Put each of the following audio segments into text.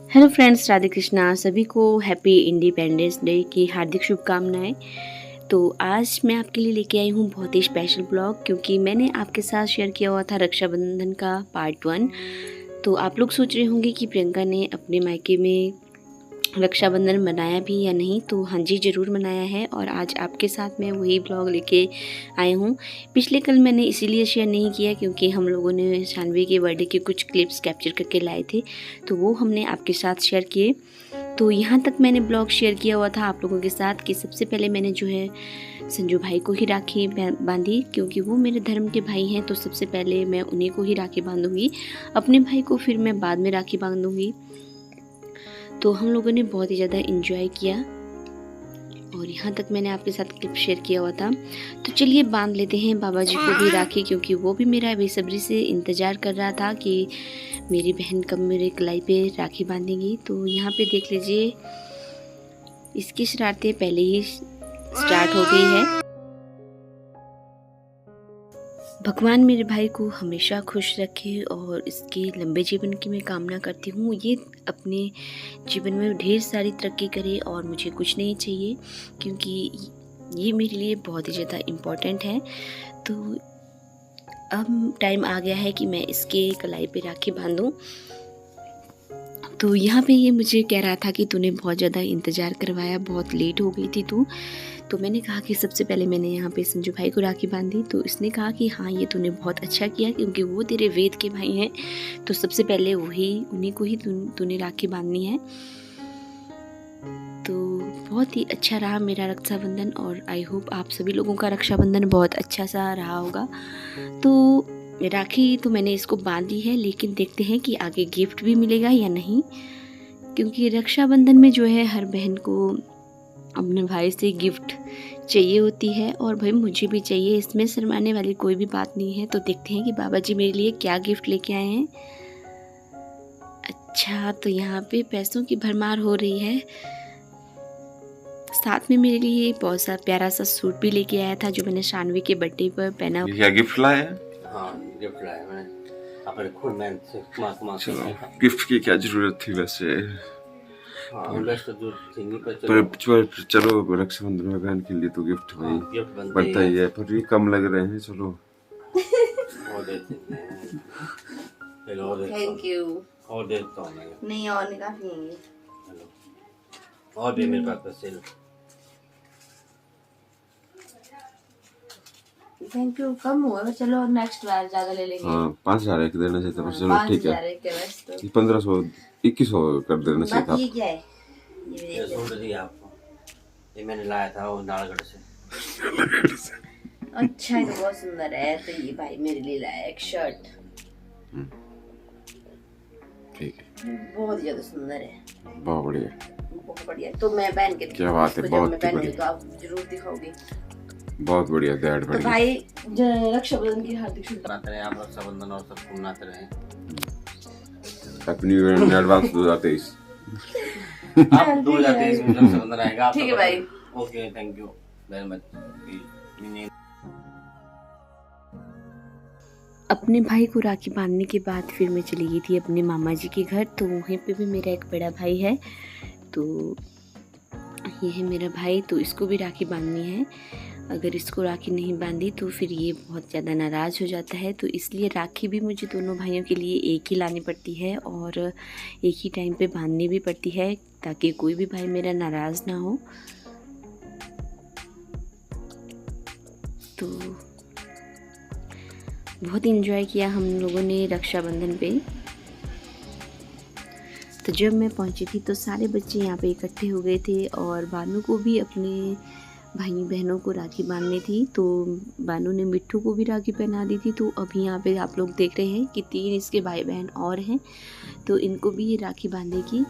Hello friends, Radhe Krishna. सभी को happy independence day की हार्दिक शुभकामनाएं। तो आज मैं आपके लिए लेके आई हूँ बहुत ही स्पेशल ब्लॉग, क्योंकि मैंने आपके साथ शेयर किया हुआ था रक्षाबंधन का पार्ट 1। तो आप लोग सोच रहे होंगे कि प्रियंका ने अपने मायके में रक्षाबंधन मनाया भी या नहीं। तो हाँ जी, ज़रूर मनाया है और आज आपके साथ मैं वही ब्लॉग लेके आई हूँ। पिछले कल मैंने इसीलिए शेयर नहीं किया क्योंकि हम लोगों ने शानवी के बर्थडे के कुछ क्लिप्स कैप्चर करके लाए थे, तो वो हमने आपके साथ शेयर किए। तो यहाँ तक मैंने ब्लॉग शेयर किया हुआ था आप लोगों के साथ कि सबसे पहले मैंने जो है संजू भाई को ही राखी बांधी, क्योंकि वो मेरे धर्म के भाई हैं। तो सबसे पहले मैं उन्हीं को ही राखी बांधूंगी, अपने भाई को फिर मैं बाद में राखी बांधूंगी। तो हम लोगों ने बहुत ही ज़्यादा इन्जॉय किया और यहाँ तक मैंने आपके साथ क्लिप शेयर किया हुआ था। तो चलिए बांध लेते हैं बाबा जी को भी राखी, क्योंकि वो भी मेरा बेसब्री से इंतज़ार कर रहा था कि मेरी बहन कब मेरे कलाई पे राखी बांधेगी। तो यहाँ पे देख लीजिए, इसकी शरारतें पहले ही स्टार्ट हो गई है। भगवान मेरे भाई को हमेशा खुश रखे और इसके लंबे जीवन की मैं कामना करती हूँ। ये अपने जीवन में ढेर सारी तरक्की करे और मुझे कुछ नहीं चाहिए, क्योंकि ये मेरे लिए बहुत ही ज़्यादा इम्पोर्टेंट है। तो अब टाइम आ गया है कि मैं इसके कलाई पे राखी बांधूँ। तो यहाँ पे ये मुझे कह रहा था कि तूने बहुत ज़्यादा इंतज़ार करवाया, बहुत लेट हो गई थी तू। तो मैंने कहा कि सबसे पहले मैंने यहाँ पे संजू भाई को राखी बांधी। तो इसने कहा कि हाँ, ये तूने बहुत अच्छा किया, क्योंकि वो तेरे वेद के भाई हैं, तो सबसे पहले उन्हीं को ही तूने राखी बांधनी है। तो बहुत ही अच्छा रहा मेरा रक्षाबंधन और आई होप आप सभी लोगों का रक्षाबंधन बहुत अच्छा सा रहा होगा। तो राखी तो मैंने इसको बांध दी है, लेकिन देखते हैं कि आगे गिफ्ट भी मिलेगा या नहीं, क्योंकि रक्षाबंधन में जो है हर बहन को अपने भाई से गिफ्ट चाहिए होती है और भाई मुझे भी चाहिए, इसमें शर्माने वाली कोई भी बात नहीं है। तो देखते हैं कि बाबा जी मेरे लिए क्या गिफ्ट लेके आए हैं। अच्छा, तो यहाँ पे पैसों की भरमार हो रही है। साथ में मेरे लिए बहुत सा प्यारा सा सूट भी लेके आया था, जो मैंने शानवी के बर्थडे पर पहना। क्या गिफ्ट लाया है? हाँ, गिफ्ट लाया मैंने अपने खुद मेहनत से कमा चलो, के। गिफ्ट की क्या जरूरत थी वैसे। हाँ, इन्वेस्ट जो थी नहीं, पर चलो रक्षाबंधन में बहन के लिए तो गिफ्ट भाई हाँ, गिफ्ट बनता ही है, पर ये कम लग रहे हैं। चलो और देते हैं। चलो और देता थैंक यू। और देता हूँ मैं। नहीं, और नहीं, काफी है। चलो और दे मेरे पास पैसे। थैंक यू, कम हुआ। चलो नेक्स्ट बार ज्यादा ले लेंगे। हाँ, 5,000 एक देना चाहिए था, पर चलो ठीक है। 5,000 के बस। तो 1500 2100 कर देना चाहिए था। बाकी ये क्या है? ये सूट दिया आपको, ये मैंने लाया था वो नालगढ़ से। अच्छा, ये तो बहुत सुंदर है। तो ये भाई मेरे लिए लाया एक शर्ट, ठीक है, बहुत ज्यादा सुंदर है, बहुत बढ़िया, बहुत बढ़िया। तो मैं पहन के क्या बात है, जब बहुत मैं ही पहनूंगी बढ़िया। तो आप जरूर दिखाओगे। बहुत बढ़िया, दैट तो बढ़िया। भाई रक्षाबंधन की हार्दिक शुभकामनाएं। मनाते रहे आप रक्षाबंधन और सब मनाते रहे। Happy new year in advance 2023। आप 2023 में रक्षाबंधन आएगा। ठीक है भाई। Okay, thank you very much. अपने भाई को राखी बांधने के बाद फिर मैं चली गई थी अपने मामा जी के घर। तो वहीं पे भी मेरा एक बड़ा भाई है, तो ये है मेरा भाई। तो इसको भी राखी बांधनी है। अगर इसको राखी नहीं बांधी तो फिर ये बहुत ज़्यादा नाराज़ हो जाता है। तो इसलिए राखी भी मुझे दोनों भाइयों के लिए एक ही लानी पड़ती है और एक ही टाइम पे बांधनी भी पड़ती है, ताकि कोई भी भाई मेरा नाराज़ ना हो। तो बहुत इन्जॉय किया हम लोगों ने रक्षाबंधन पे। तो जब मैं पहुंची थी तो सारे बच्चे यहाँ पे इकट्ठे हो गए थे और बानू को भी अपने भाई बहनों को राखी बांधनी थी। तो बानू ने मिट्ठू को भी राखी पहना दी थी। तो अभी यहाँ पे आप लोग देख रहे हैं कि 3 इसके भाई बहन और हैं, तो इनको भी ये राखी बांधेगी।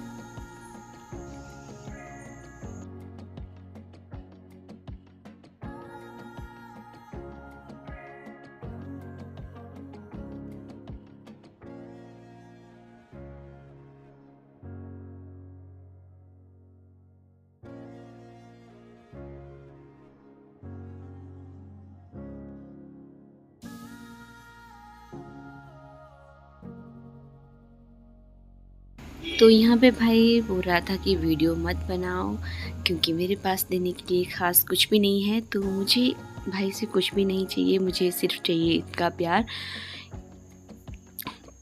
तो यहाँ पे भाई बोल रहा था कि वीडियो मत बनाओ क्योंकि मेरे पास देने के लिए ख़ास कुछ भी नहीं है। तो मुझे भाई से कुछ भी नहीं चाहिए, मुझे सिर्फ चाहिए इनका प्यार।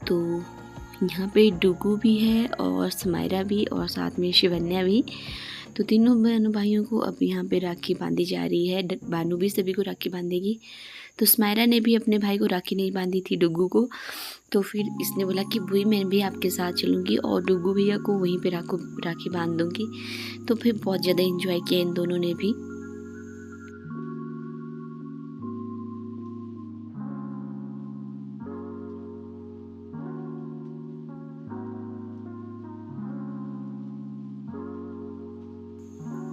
तो यहाँ पे डुगू भी है और समायरा भी और साथ में शिवन्या भी। तो तीनों बहनों भाइयों को अब यहाँ पे राखी बांधी जा रही है। बानू भी सभी को राखी बांधेगी। तो समायरा ने भी अपने भाई को राखी नहीं बांधी थी, डुगू को। तो फिर इसने बोला कि बुई मैं भी आपके साथ चलूँगी और डुगू भैया को वहीं पे राखी बांध दूँगी। तो फिर बहुत ज़्यादा एंजॉय किया इन दोनों ने भी।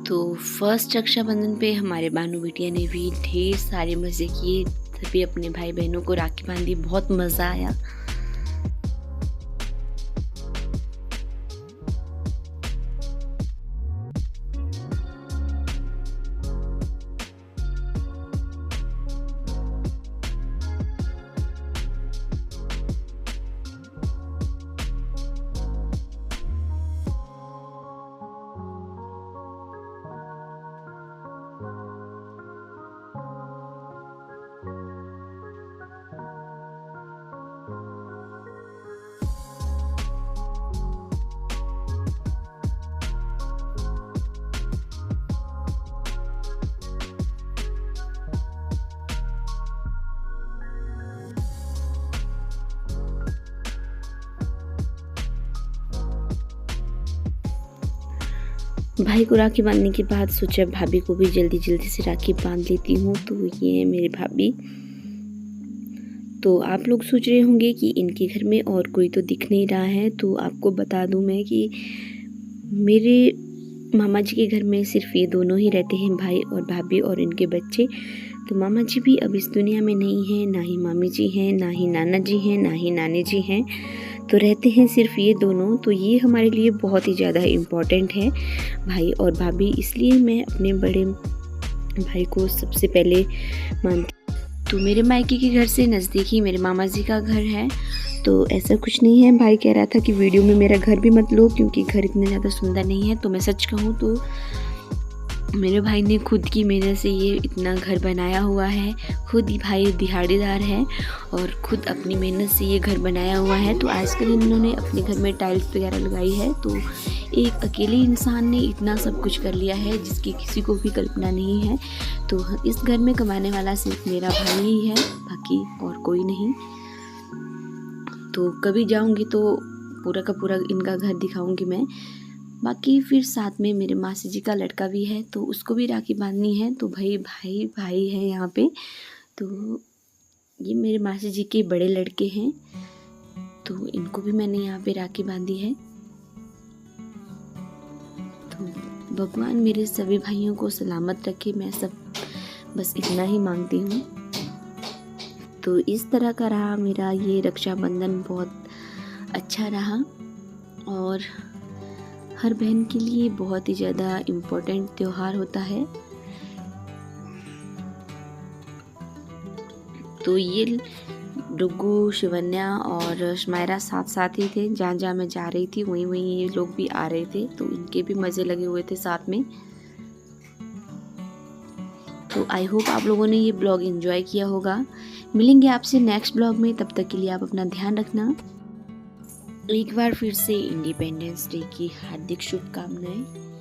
तो फर्स्ट रक्षाबंधन पे हमारे बानू बिटिया ने भी ढेर सारे मज़े किए, सभी अपने भाई बहनों को राखी बांधी, बहुत मज़ा आया। भाई को राखी बांधने के बाद सोचा भाभी को भी जल्दी जल्दी से राखी बांध लेती हूँ। तो ये है मेरी भाभी। तो आप लोग सोच रहे होंगे कि इनके घर में और कोई तो दिख नहीं रहा है। तो आपको बता दूँ मैं कि मेरे मामा जी के घर में सिर्फ ये दोनों ही रहते हैं, भाई और भाभी और इनके बच्चे। तो मामा जी भी अब इस दुनिया में नहीं हैं, ना ही मामी जी हैं, ना ही नाना जी हैं, ना ही नानी जी हैं। तो रहते हैं सिर्फ ये दोनों। तो ये हमारे लिए बहुत ही ज़्यादा इम्पॉर्टेंट है, भाई और भाभी। इसलिए मैं अपने बड़े भाई को सबसे पहले मानती। तो मेरे मायके के घर से नज़दीक ही मेरे मामा जी का घर है। तो ऐसा कुछ नहीं है। भाई कह रहा था कि वीडियो में मेरा घर भी मत लो क्योंकि घर इतना ज़्यादा सुंदर नहीं है। तो मैं सच कहूँ तो मेरे भाई ने खुद की मेहनत से ये इतना घर बनाया हुआ है। खुद ही भाई दिहाड़ीदार है और खुद अपनी मेहनत से ये घर बनाया हुआ है। तो आजकल इन्होंने अपने घर में टाइल्स वगैरह लगाई है। तो एक अकेले इंसान ने इतना सब कुछ कर लिया है जिसकी किसी को भी कल्पना नहीं है। तो इस घर में कमाने वाला सिर्फ मेरा भाई ही है, बाकी और कोई नहीं। तो कभी जाऊंगी तो पूरा का पूरा इनका घर दिखाऊंगी मैं। बाकी फिर साथ में मेरे मासी जी का लड़का भी है, तो उसको भी राखी बांधनी है। तो भाई भाई भाई है यहाँ पे। तो ये मेरे मासी जी के बड़े लड़के हैं, तो इनको भी मैंने यहाँ पे राखी बांधी है। तो भगवान मेरे सभी भाइयों को सलामत रखे, मैं सब बस इतना ही मांगती हूँ। तो इस तरह का रहा मेरा ये रक्षाबंधन, बहुत अच्छा रहा और हर बहन के लिए बहुत ही ज़्यादा इम्पोर्टेंट त्यौहार होता है। तो ये डुगू, शिवन्या और समायरा साथ साथ ही थे। जहाँ जहाँ मैं जा रही थी वहीं वहीं ये लोग भी आ रहे थे, तो इनके भी मज़े लगे हुए थे साथ में। तो आई होप आप लोगों ने ये ब्लॉग एंजॉय किया होगा। मिलेंगे आपसे नेक्स्ट ब्लॉग में, तब तक के लिए आप अपना ध्यान रखना। एक बार फिर से इंडिपेंडेंस डे की हार्दिक शुभकामनाएं।